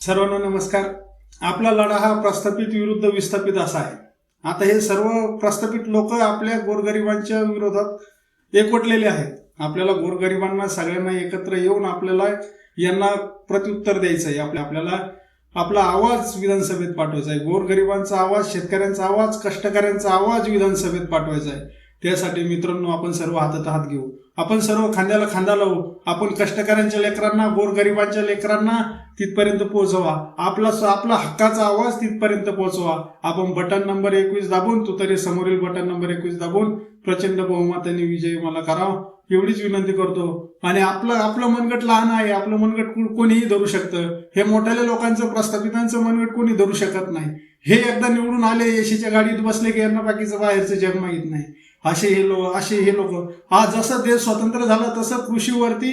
सर्वांना नमस्कार। आपला लढा हा प्रस्थापित विरुद्ध विस्थापित असा आहे। आता हे सर्व प्रस्थापित लोक आपल्या गोरगरिबांच्या विरोधात एकवटलेले आहेत। आपल्याला गोरगरिबांना सगळ्यांना एकत्र येऊन आपल्याला यांना प्रत्युत्तर द्यायचं आहे। आपल्याला आपला आवाज विधानसभेत पाठवायचा आहे। गोरगरिबांचा आवाज, शेतकऱ्यांचा आवाज, कष्टकऱ्यांचा आवाज विधानसभेत पाठवायचा आहे। त्यासाठी मित्रांनो, आपण सर्व हातात हात घेऊ, आपण सर्व खांद्याला खांदा लावू। आपण कष्टकऱ्यांच्या लेकरांना, गोरगरिबांच्या लेकरांना तिथपर्यंत पोहोचवा। आपला हक्काचा आवाज तिथपर्यंत पोहोचवा। आपण बटन नंबर 21 दाबून, तुतारी समोरील बटन नंबर 21 दाबून प्रचंड बहुमताने विजय मला करावा, एवढीच विनंती करतो। आणि आपलं मनगट लहान आहे, आपलं मनगट कोणीही धरू शकतं। हे मोठ्याल्या लोकांचं, प्रस्थापितांचं मनगट कोणी धरू शकत नाही। हे एकदा निवडून आले, एशीच्या गाडीत बसले की यांना बाकीचं बाहेरचं जग माहीत नाही। असे हे लोक आज जसं देश स्वतंत्र झाला तसं कृषीवरती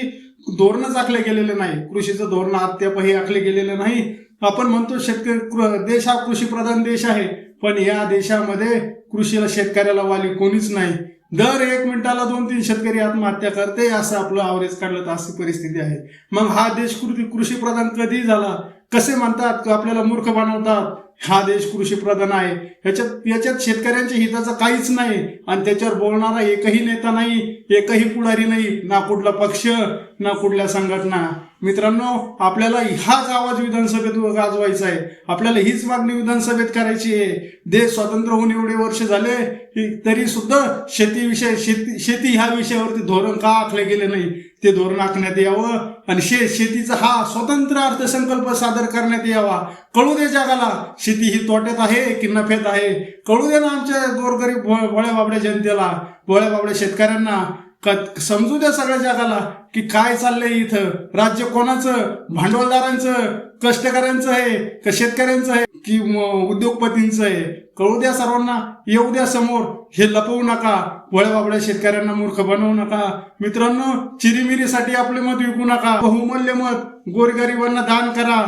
धोरणच आखले गेलेले नाही। कृषीचं धोरण अद्यापही आखले गेलेले नाही। आपण म्हणतो शेतकरी देश हा कृषीप्रधान देश आहे, पण या देशामध्ये कृषीला, शेतकऱ्याला वाली कोणीच नाही। दर 1 मिनिटाला 2-3 शेतकरी आत्महत्या करते, असं आपलं आवरेज काढलं तर अशी परिस्थिती आहे। मग हा देश कृषीप्रधान कधी झाला? कसे म्हणतात, आपल्याला मूर्ख बनवतात। हा देश कृषीप्रधान आहे। याच्यात शेतकऱ्यांच्या हिताचं काहीच नाही आणि त्याच्यावर बोलणारा एकही नेता नाही, एकही पुढारी नाही, ना कुठला पक्ष, ना कुठल्या संघटना। मित्रांनो, आपल्याला हाच आवाज विधानसभेत गाजवायचा आहे। आपल्याला हीच मागणी विधानसभेत करायची आहे। देश स्वतंत्र होऊन एवढे वर्ष झाले तरी सुद्धा शेती ह्या विषयावरती धोरण का आखले गेले नाही, ते धोरण आखण्यात यावं आणि शेतीचा हा स्वतंत्र अर्थसंकल्प सादर करण्यात यावा। कळू दे जगाला शेती ही तोट्यात आहे की नफ्यात आहे। कळू दे ना आमच्या गोरगरीब भोळ्या बाबड्या जनतेला, भोळ्या बाबड्या शेतकऱ्यांना, समजू द्या सगळ्या जगाला की काय चाललंय इथं। राज्य कोणाचं? भांडवलदारांचं, कष्टकऱ्यांचं आहे का शेतकऱ्यांचं आहे की उद्योगपतींचं आहे? कळू द्या सर्वांना, येऊ द्या समोर। हे लपवू नका, भोळ्या बाबड्या शेतकऱ्यांना मूर्ख बनवू नका। मित्रांनो, चिरीमिरीसाठी आपले मत विकू नका। बहुमूल्य मत गोरगरिबांना दान करा।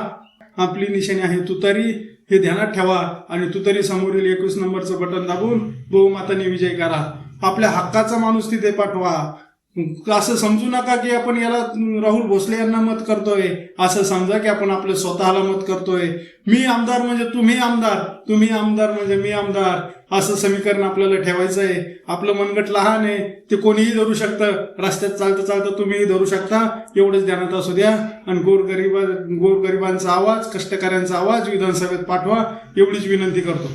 आपली निशाणी आहे तुतारी, हे ध्यानात ठेवा आणि तुतारी समोरील 21 नंबरचं बटन दाबून बहुमताने विजय करा। आपल्या हक्काचा माणूस तिथे पाठवा। असं समजू नका की आपण याला राहुल भोसले यांना मत करतोय। असं समजा की आपण आपलं स्वतःला मत करतोय। मी आमदार म्हणजे तुम्ही आमदार, तुम्ही आमदार म्हणजे मी आमदार, असं समीकरण आपल्याला ठेवायचं आहे। आपलं मनगट लहान आहे, ते कोणीही धरू शकतं। रस्त्यात चालता चालता तुम्हीही धरू शकता, एवढंच ध्यानात असू द्या। आणि गोरगरिबांचा आवाज, कष्टकऱ्यांचा आवाज विधानसभेत पाठवा, एवढीच विनंती करतो।